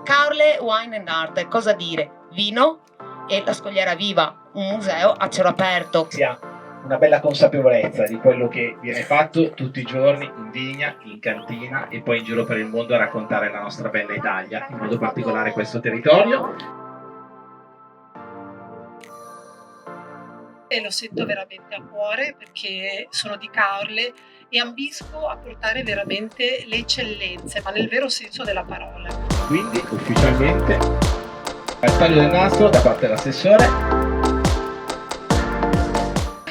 Caorle Wine and Art, cosa dire? Vino e la Scogliera Viva, un museo a cielo aperto. Si ha una bella consapevolezza di quello che viene fatto tutti i giorni in vigna, in cantina e poi in giro per il mondo a raccontare la nostra bella Italia, in modo particolare questo territorio. E lo sento veramente a cuore perché sono di Caorle e ambisco a portare veramente le eccellenze, ma nel vero senso della parola. Quindi ufficialmente al taglio del nastro da parte dell'assessore.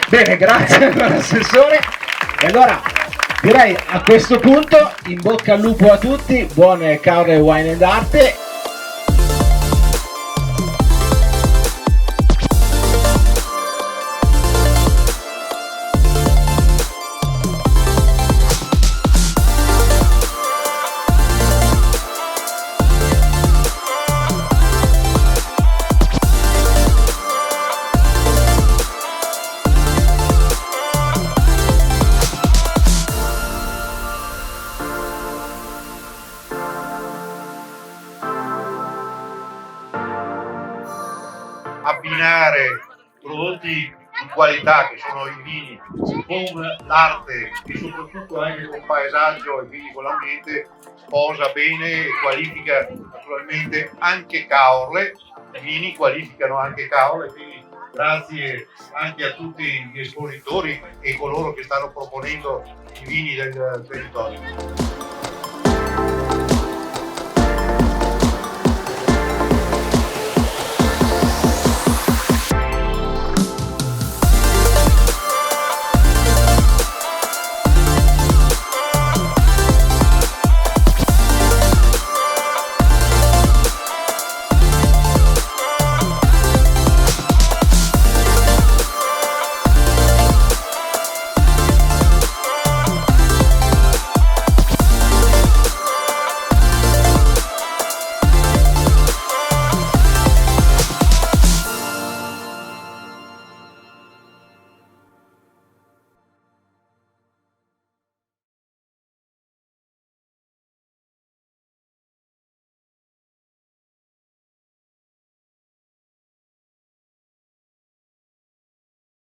Bene, grazie all'assessore. E allora direi a questo punto in bocca al lupo a tutti, buone Caorle Wine and Art. Abbinare prodotti di qualità che sono i vini con l'arte e soprattutto anche con paesaggio e quindi con l'ambiente sposa bene e qualifica naturalmente anche Caorle. I vini qualificano anche Caorle, quindi grazie anche a tutti gli espositori e coloro che stanno proponendo i vini del territorio.